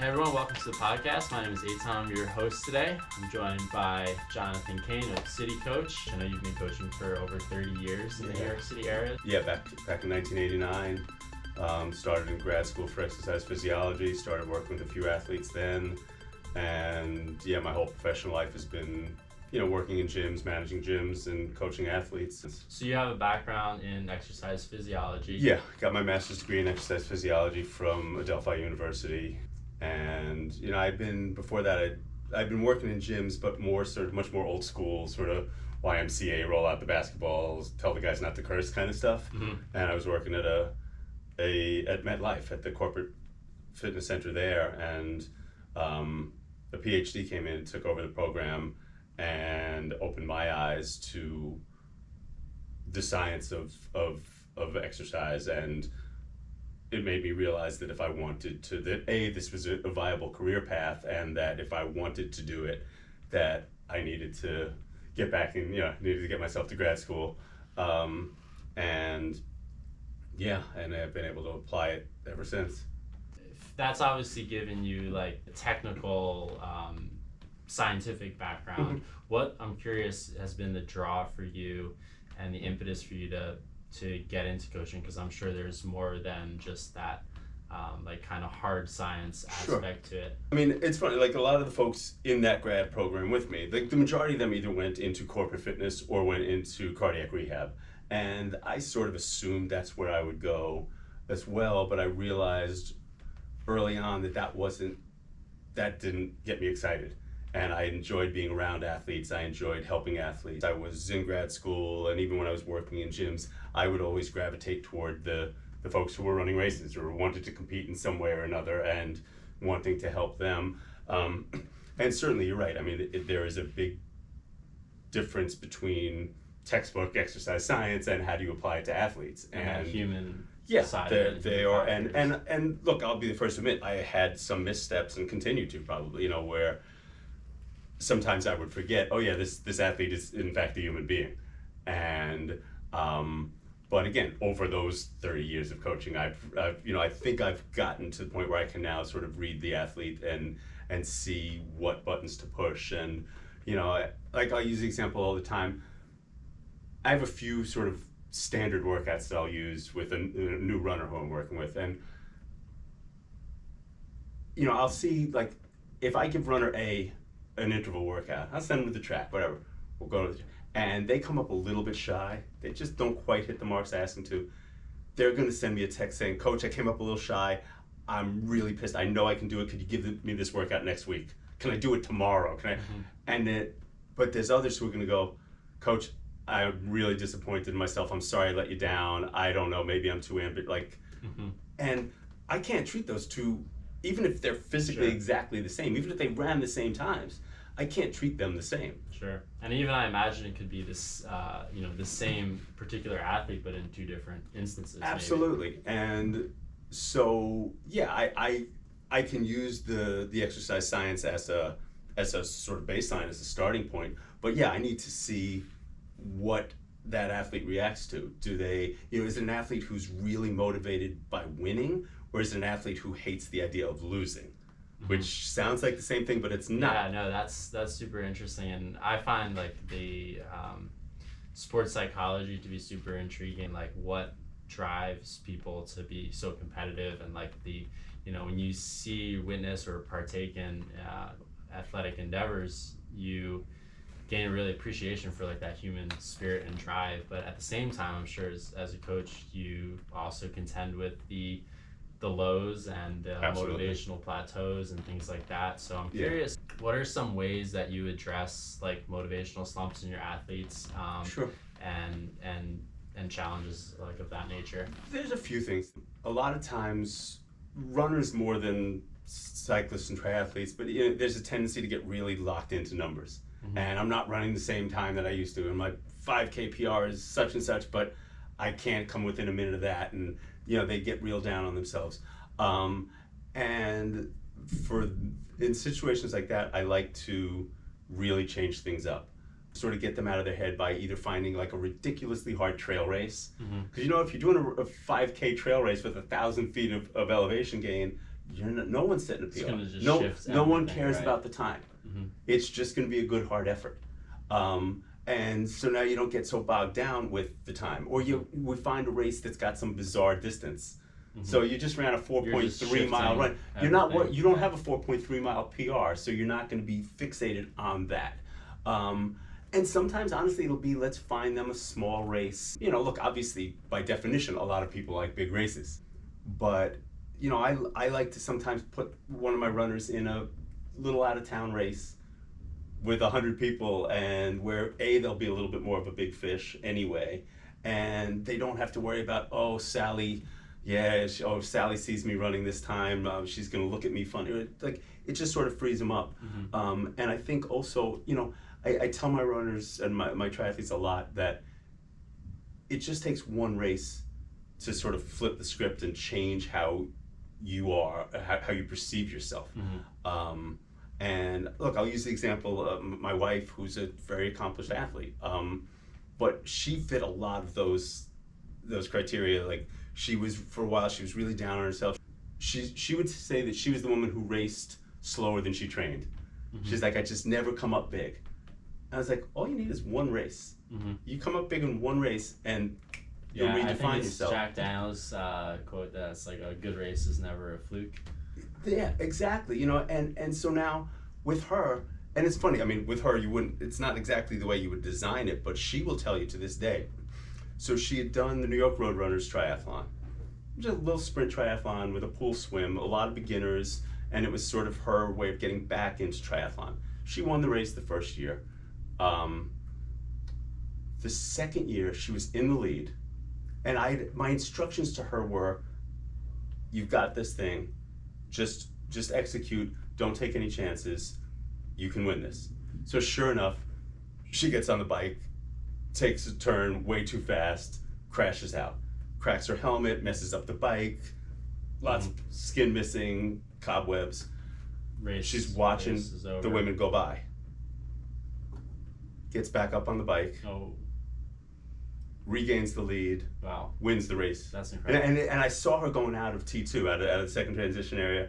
Hey everyone, welcome to the podcast. My name is Eitan. I'm your host today. I'm joined by Jonathan Kane of City Coach. I know you've been coaching for over 30 years in the New York City area. Yeah, back in 1989. Started in grad school for exercise physiology. Started working with a few athletes then, and yeah, my whole professional life has been, working in gyms, managing gyms, and coaching athletes. So you have a background in exercise physiology. Yeah, got my master's degree in exercise physiology from Adelphi University, and I've been working in gyms, but much more old school, sort of YMCA, roll out the basketballs, tell the guys not to curse kind of stuff. Mm-hmm. And I was working at at MetLife at the corporate fitness center there, and a PhD came in and took over the program and opened my eyes to the science of exercise, and it made me realize that if I wanted to, this was a viable career path, and that if I wanted to do it, that I needed to get back in, needed to get myself to grad school, and I've been able to apply it ever since. That's obviously given you like a technical, scientific background. Mm-hmm. What, I'm curious, has been the draw for you and the impetus for you to get into coaching? Because I'm sure there's more than just that like kind of hard science aspect to it. I mean, it's funny, like a lot of the folks in that grad program with me, like the majority of them either went into corporate fitness or went into cardiac rehab. And I sort of assumed that's where I would go as well, but I realized early on that didn't get me excited. And I enjoyed being around athletes. I enjoyed helping athletes. I was in grad school, and even when I was working in gyms, I would always gravitate toward the folks who were running races or wanted to compete in some way or another and wanting to help them. And certainly you're right. I mean, there is a big difference between textbook exercise science and how do you apply it to athletes. And human side. They are. And look, I'll be the first to admit, I had some missteps and continue to probably, where sometimes I would forget, oh yeah, this athlete is in fact a human being. And but again, over those 30 years of coaching, I think I've gotten to the point where I can now sort of read the athlete and see what buttons to push. And I'll use the example all the time. I have a few sort of standard workouts that I'll use with a new runner who I'm working with, and I'll see, like, if I give runner A an interval workout, I'll send them to the track, whatever. We'll go to the track. And they come up a little bit shy. They just don't quite hit the marks I asked them to. They're going to send me a text saying, "Coach, I came up a little shy. I'm really pissed. I know I can do it. Could you give me this workout next week? Can I do it tomorrow? Can I?" Mm-hmm. But there's others who are going to go, "Coach, I'm really disappointed in myself. I'm sorry I let you down. I don't know. Maybe I'm too ambitious." Mm-hmm. And I can't treat those two, even if they're physically exactly the same, even if they ran the same times. I can't treat them the same. Sure. And even I imagine it could be this, the same particular athlete, but in two different instances. Absolutely. Maybe. And so, yeah, I can use the exercise science as a sort of baseline, as a starting point. But yeah, I need to see what that athlete reacts to. Do they, is it an athlete who's really motivated by winning, or is it an athlete who hates the idea of losing? Which sounds like the same thing, but it's not. Yeah, no, that's super interesting, and I find like the sports psychology to be super intriguing. Like what drives people to be so competitive, and like when you witness or partake in athletic endeavors, you gain a really appreciation for like that human spirit and drive. But at the same time, I'm sure as a coach, you also contend with the lows and motivational plateaus and things like that. So I'm curious, what are some ways that you address like motivational slumps in your athletes? Sure. And challenges like of that nature? There's a few things. A lot of times, runners more than cyclists and triathletes, but there's a tendency to get really locked into numbers. Mm-hmm. And I'm not running the same time that I used to, and my 5K PR is such and such, but I can't come within a minute of that, and they get real down on themselves. And in situations like that, I like to really change things up. Sort of get them out of their head by either finding like a ridiculously hard trail race. Because if you're doing a 5K trail race with 1,000 feet of elevation gain, no one's setting a It's PR. gonna just No, shift no one everything, cares right? about the time. Mm-hmm. It's just going to be a good hard effort. And so now you don't get so bogged down with the time, or we find a race that's got some bizarre distance. So you just ran a 4.3 mile run. You're not you don't have a 4.3 mile PR, so you're not going to be fixated on that. And sometimes, honestly, it'll be, let's find them a small race. You know, look, obviously, by definition, a lot of people like big races. But, you know, I like to sometimes put one of my runners in a little out-of-town race with 100 people, and where they'll be a little bit more of a big fish anyway, and they don't have to worry about, oh, Sally, Sally sees me running this time, she's going to look at me funny. Like, it just sort of frees them up. And I think also, you know, I tell my runners and my triathletes a lot that it just takes one race to sort of flip the script and change how you are, how you perceive yourself. And look, I'll use the example of my wife, who's a very accomplished athlete, but she fit a lot of those criteria. Like, for a while, she was really down on herself. She would say that she was the woman who raced slower than she trained. She's like, I just never come up big. I was like, all you need is one race. You come up big in one race, and you'll redefine I think it's yourself. Jack Daniels' quote that's like, a good race is never a fluke. Yeah, exactly. You know, and so now with her, and it's funny. I mean, with her, it's not exactly the way you would design it, but she will tell you to this day. So she had done the New York Roadrunners triathlon, just a little sprint triathlon with a pool swim, a lot of beginners, and it was sort of her way of getting back into triathlon. She won the race the first year. The second year, she was in the lead, and my instructions to her were, you've got this thing, just execute, don't take any chances, you can win this. So sure enough, she gets on the bike, takes a turn way too fast, crashes out, cracks her helmet, messes up the bike, lots of skin missing, cobwebs. She's watching the women go by. Gets back up on the bike, regains the lead, wins the race. That's incredible. And I saw her going out of T2, out of the second transition area.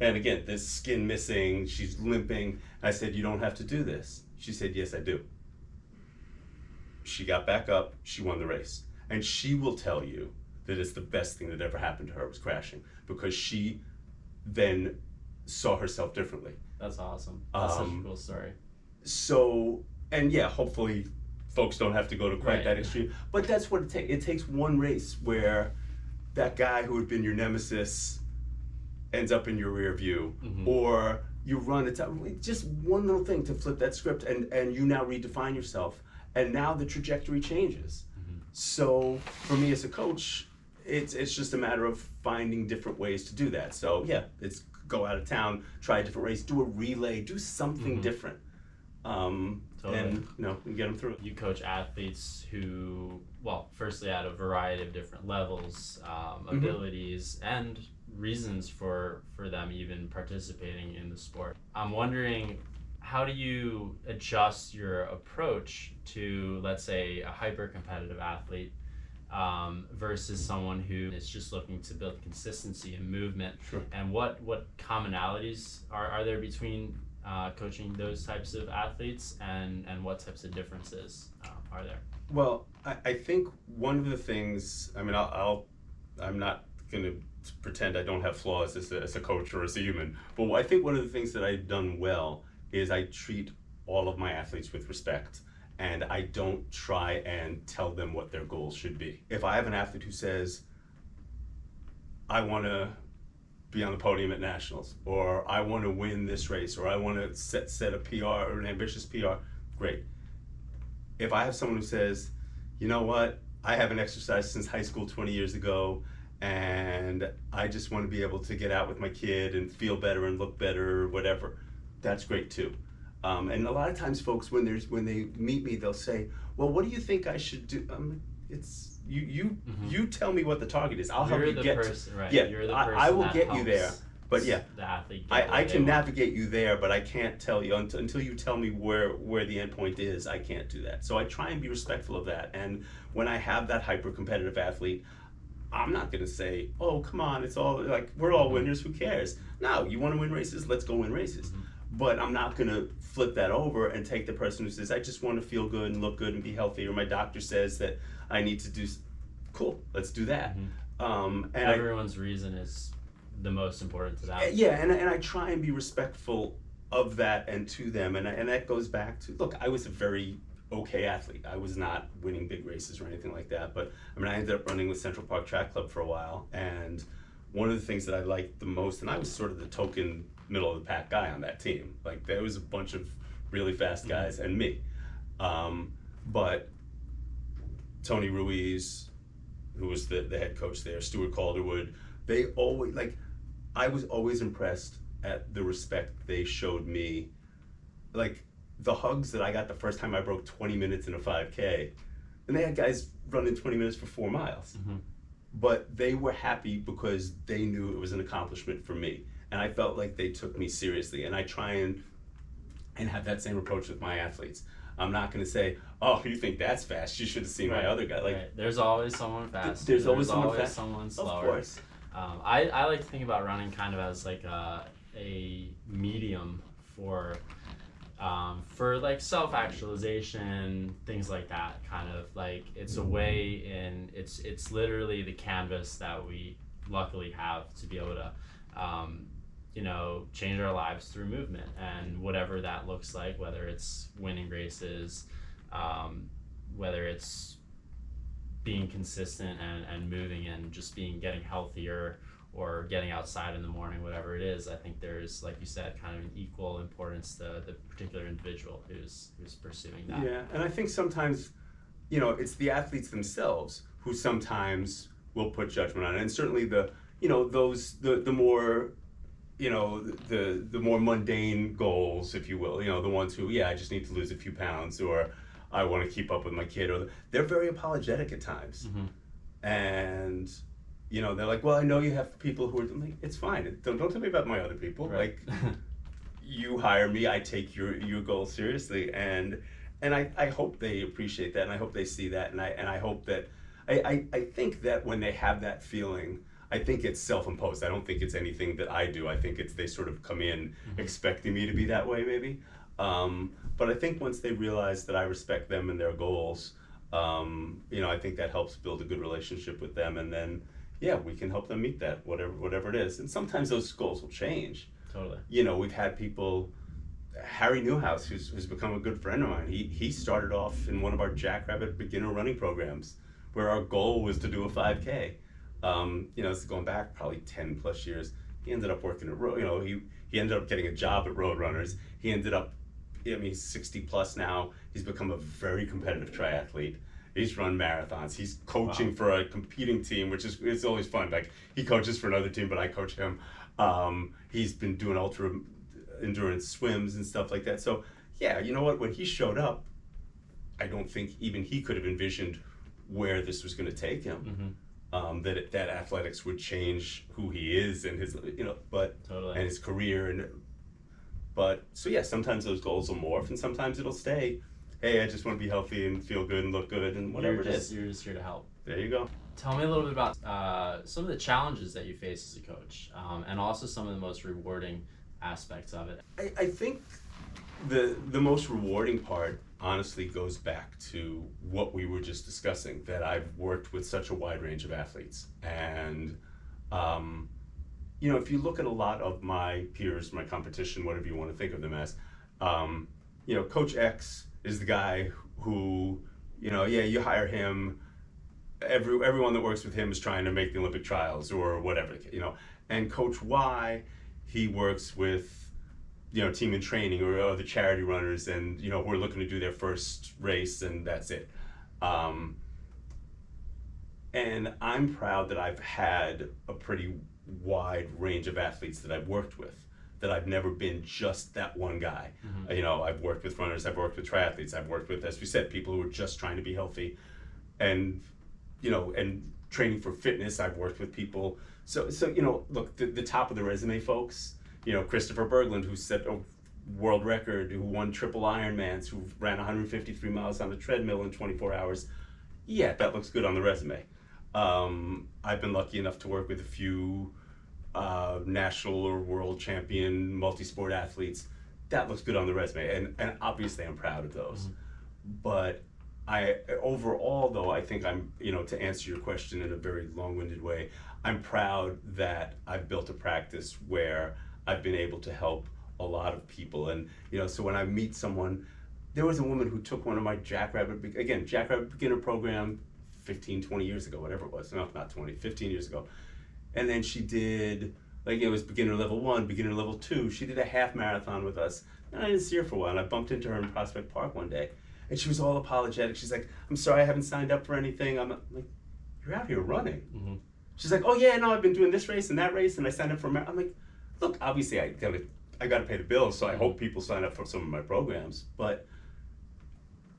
And again, there's skin missing, she's limping. I said, you don't have to do this. She said, yes, I do. She got back up, she won the race. And she will tell you that it's the best thing that ever happened to her was crashing, because she then saw herself differently. That's awesome. That's such a cool story. So, and yeah, hopefully folks don't have to go to quite that extreme. But that's what it takes. It takes one race where that guy who had been your nemesis ends up in your rear view, or you run just one little thing to flip that script, and you now redefine yourself, and now the trajectory changes. So for me as a coach, it's just a matter of finding different ways to do that. So yeah, it's go out of town, try a different race, do a relay, do something different. And and get them through it. You coach athletes who, well, firstly at a variety of different levels, abilities, and reasons for them even participating in the sport. I'm wondering, how do you adjust your approach to, let's say, a hyper-competitive athlete versus someone who is just looking to build consistency and movement? Sure. And what commonalities are there between coaching those types of athletes, and what types of differences are there? Well, I think one of the things, I mean, I'm not going to pretend I don't have flaws as a coach or as a human, but I think one of the things that I've done well is I treat all of my athletes with respect, and I don't try and tell them what their goals should be. If I have an athlete who says, I want to be on the podium at nationals, or I want to win this race, or I want to set a PR or an ambitious PR, great. If I have someone who says, you know what, I haven't exercised since high school 20 years ago, and I just want to be able to get out with my kid and feel better and look better or whatever, that's great too. And a lot of times folks, when they meet me, they'll say, well, what do you think I should do? It's you tell me what the target is. I'll help you get right. Yeah, You're the person I will that get you there. But yeah, the athlete I can navigate you there, but I can't tell you until you tell me where the end point is. I can't do that. So I try and be respectful of that. And when I have that hyper competitive athlete, I'm not going to say, oh, come on, it's all like, we're all winners, who cares? No, you want to win races? Let's go win races. But I'm not going to flip that over and take the person who says, I just want to feel good and look good and be healthy, or my doctor says that I need to do, cool, let's do that. And Everyone's reason is the most important to them. yeah, and I try and be respectful of that and to them, and that goes back to, look, I was a very okay athlete. I was not winning big races or anything like that, but I mean, I ended up running with Central Park Track Club for a while, and one of the things that I liked the most, and I was sort of the token middle of the pack guy on that team. Like, there was a bunch of really fast guys and me, but Tony Ruiz, who was the head coach there, Stuart Calderwood, they always, like, I was always impressed at the respect they showed me. Like, the hugs that I got the first time I broke 20 minutes in a 5K, and they had guys running 20 minutes for 4 miles. But they were happy because they knew it was an accomplishment for me. And I felt like they took me seriously. And I try and have that same approach with my athletes. I'm not going to say, oh, you think that's fast? You should have seen my other guy. Like, There's always someone fast. There's always someone fast. Someone slower. Of course. I like to think about running kind of as like a medium for like self-actualization, things like that. Kind of like, it's a way in, it's literally the canvas that we luckily have to be able to change our lives through movement, and whatever that looks like, whether it's winning races, whether it's being consistent and moving and just getting healthier, or getting outside in the morning, whatever it is. I think there's, like you said, kind of an equal importance to the particular individual who's pursuing that. Yeah, and I think sometimes, it's the athletes themselves who sometimes will put judgment on it, and certainly the more, the more mundane goals, if you will, the ones who, I just need to lose a few pounds, or I want to keep up with my kid, or they're very apologetic at times. And they're like, well, I know you have people who are like, it's fine. Don't tell me about my other people. Right. Like, you hire me, I take your goals seriously, and I hope they appreciate that, and I hope they see that, and I hope that I think that when they have that feeling, I think it's self-imposed. I don't think it's anything that I do. I think it's they sort of come in expecting me to be that way, maybe. But I think once they realize that I respect them and their goals, I think that helps build a good relationship with them, and then we can help them meet that, whatever it is. And sometimes those goals will change. Totally. We've had people, Harry Newhouse, who's become a good friend of mine. He started off in one of our Jackrabbit beginner running programs, where our goal was to do a 5K. It's going back probably 10 plus years. He ended up working at Road. He ended up getting a job at Roadrunners. He ended up, he's 60 plus now. He's become a very competitive triathlete. He's run marathons. He's coaching for a competing team, which is, it's always fun. Like, he coaches for another team, but I coach him. He's been doing ultra endurance swims and stuff like that. So you know what? When he showed up, I don't think even he could have envisioned where this was going to take him. That athletics would change who he is and his, Totally. and his career. But sometimes those goals will morph, and sometimes it'll stay, hey, I just want to be healthy and feel good and look good and whatever it is. You're just here to help. There you go. Tell me a little bit about some of the challenges that you face as a coach, and also some of the most rewarding aspects of it. I think the most rewarding part honestly goes back to what we were just discussing, that I've worked with such a wide range of athletes. And if you look at a lot of my peers, my competition, whatever you want to think of them as, Coach X is the guy who, you hire him, everyone that works with him is trying to make the Olympic trials or whatever, and Coach Y, he works with team in training or other charity runners, and who are looking to do their first race, and that's it. And I'm proud that I've had a pretty wide range of athletes that I've worked with, that I've never been just that one guy. I've worked with runners, I've worked with triathletes, I've worked with, as we said, people who are just trying to be healthy, and and training for fitness. I've worked with people. So look, the top of the resume folks, Christopher Berglund, who set a world record, who won triple Ironmans, who ran 153 miles on the treadmill in 24 hours. Yeah, that looks good on the resume. I've been lucky enough to work with a few national or world champion multi-sport athletes. That looks good on the resume, and obviously I'm proud of those. But I overall though, I think I'm, to answer your question in a very long-winded way, I'm proud that I've built a practice where I've been able to help a lot of people. And so when I meet someone, there was a woman who took one of my Jackrabbit beginner program 15, 20 years ago, whatever it was. No, not 20, 15 years ago. And then she did, it was beginner level 1, beginner level 2. She did a half marathon with us. And I didn't see her for a while. And I bumped into her in Prospect Park one day. And she was all apologetic. She's like, I'm sorry, I haven't signed up for anything. I'm like, you're out here running. Mm-hmm. She's like, oh yeah, no, I've been doing this race and that race, and I signed up for a marathon. I'm like, look, obviously I gotta pay the bills, so I hope people sign up for some of my programs. But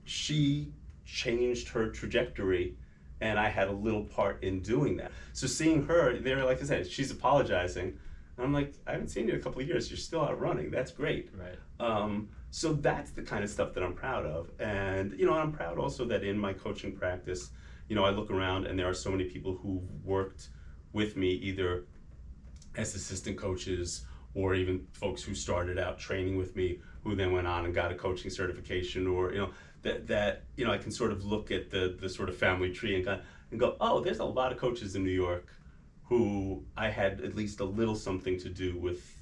she changed her trajectory, and I had a little part in doing that. So seeing her there, like I said, she's apologizing. And I'm like, I haven't seen you in a couple of years. You're still out running. That's great. Right. So that's the kind of stuff that I'm proud of. And, I'm proud also that in my coaching practice, I look around and there are so many people who've worked with me either as assistant coaches or even folks who started out training with me who then went on and got a coaching certification, or, that I can sort of look at the sort of family tree and go, oh, there's a lot of coaches in New York who I had at least a little something to do with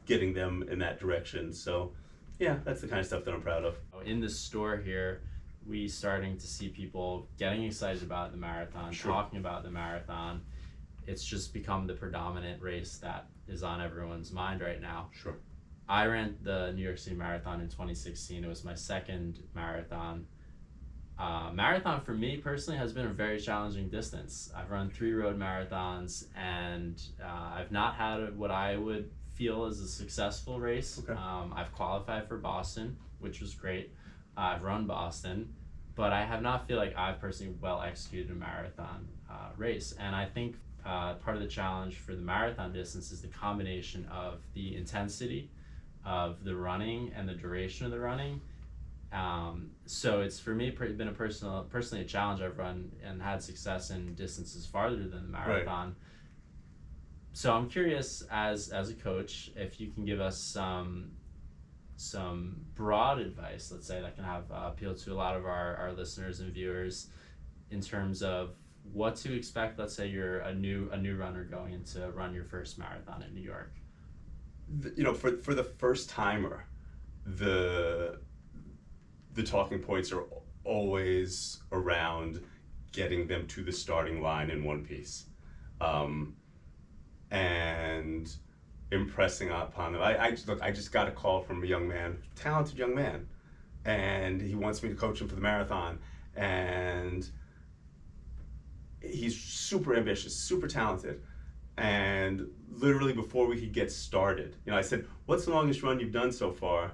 getting them in that direction. So yeah, that's the kind of stuff that I'm proud of. In the store here, we starting to see people getting excited about the marathon, Sure. talking about the marathon. It's just become the predominant race that is on everyone's mind right now. Sure. I ran the New York City Marathon in 2016. It was my second marathon. Marathon for me personally has been a very challenging distance. I've run 3 road marathons, and I've not had what I would feel is a successful race. Okay. I've qualified for Boston, which was great. I've run Boston, but I have not feel like I've personally well executed a marathon race. And I think part of the challenge for the marathon distance is the combination of the intensity of the running and the duration of the running. So it's for me been personally a challenge. I've run and had success in distances farther than the marathon. Right. So I'm curious, as a coach, if you can give us some broad advice, let's say, that can have appeal to a lot of our listeners and viewers in terms of what to expect. Let's say you're a new runner going in to run your first marathon in New York. For the first timer, the talking points are always around getting them to the starting line in one piece, and impressing upon them. I just got a call from a young man, talented young man, and he wants me to coach him for the marathon, and he's super ambitious, super talented. And literally before we could get started, I said, what's the longest run you've done so far?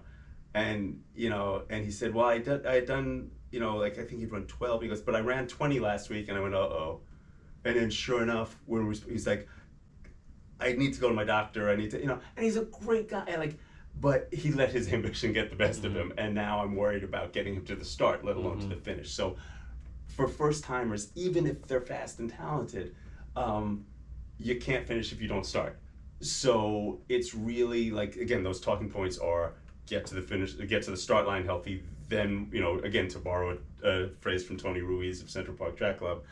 And, and he said, well, I had done, I think he'd run 12. He goes, but I ran 20 last week. And I went, uh-oh. And then sure enough, he's like, I need to go to my doctor. I need to, and he's a great guy. But he let his ambition get the best of him. And now I'm worried about getting him to the start, let alone to the finish. So for first timers, even if they're fast and talented, you can't finish if you don't start. So it's really again, those talking points are get to the finish, get to the start line healthy, then, again, to borrow a phrase from Tony Ruiz of Central Park Track Club,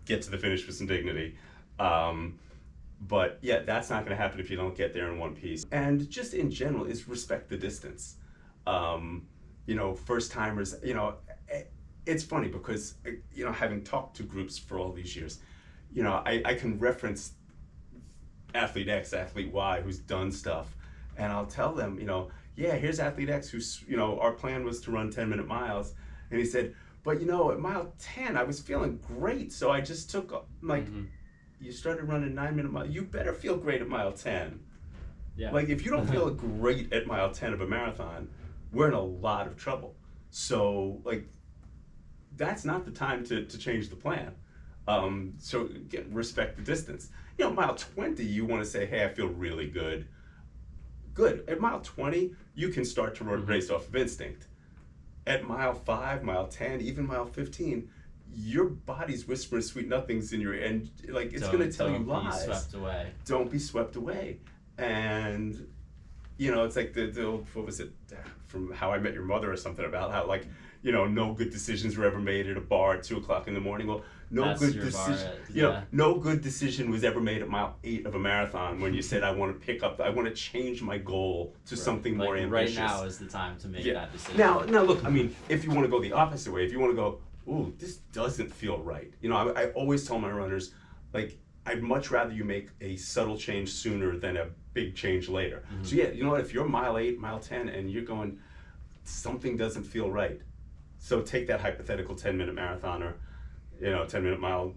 get to the finish with some dignity. But yeah, that's not going to happen if you don't get there in one piece. And just in general is respect the distance. First timers, it's funny because, having talked to groups for all these years, I can reference athlete X, athlete Y who's done stuff, and I'll tell them, yeah, here's athlete X who's, our plan was to run 10-minute miles, and he said, but at mile 10 I was feeling great, so I just took, you started running 9-minute miles, you better feel great at mile 10. Yeah. If you don't feel great at mile 10 of a marathon, we're in a lot of trouble. So that's not the time to change the plan. So again, respect the distance. Mile 20, you want to say, hey, I feel really good. Good. At mile 20, you can start to race off of instinct. At mile 5, mile 10, even mile 15, your body's whispering sweet nothings in your ear, and like it's going to tell you lies. Don't be swept away. Don't be swept away. And it's like the old, what was it, from How I Met Your Mother or something, about how, like, no good decisions were ever made at a bar at 2:00 in the morning. Well, That's your bar at, no good decision was ever made at mile 8 of a marathon when you said, I want to change my goal to something more ambitious. Right now is the time to make that decision. Now look, I mean, if you want to go the opposite way, if you want to go, ooh, this doesn't feel right. I always tell my runners, like, I'd much rather you make a subtle change sooner than a big change later. Mm-hmm. So you know what, if you're mile 8, mile 10, and you're going, something doesn't feel right. So take that hypothetical 10-minute marathon, or 10-minute mile,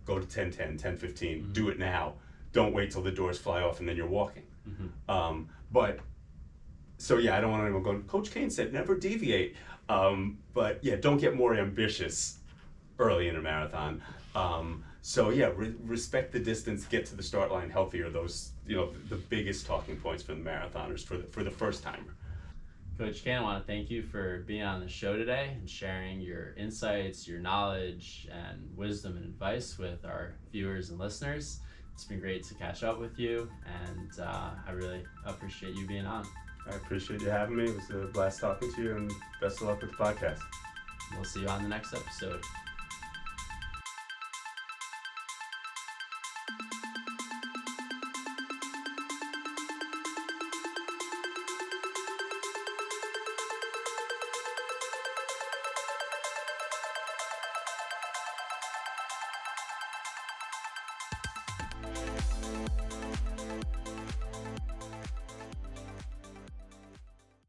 go to 10:10, 10:15, mm-hmm. Do it now. Don't wait till the doors fly off and then you're walking. Mm-hmm. I don't want anyone going, Coach Kane said never deviate. Don't get more ambitious early in a marathon. Respect the distance, get to the start line healthier. Those, the biggest talking points for the marathoners, for the first timer. Coach Kane, I want to thank you for being on the show today and sharing your insights, your knowledge, and wisdom and advice with our viewers and listeners. It's been great to catch up with you, and I really appreciate you being on. I appreciate you having me. It was a blast talking to you, and best of luck with the podcast. We'll see you on the next episode.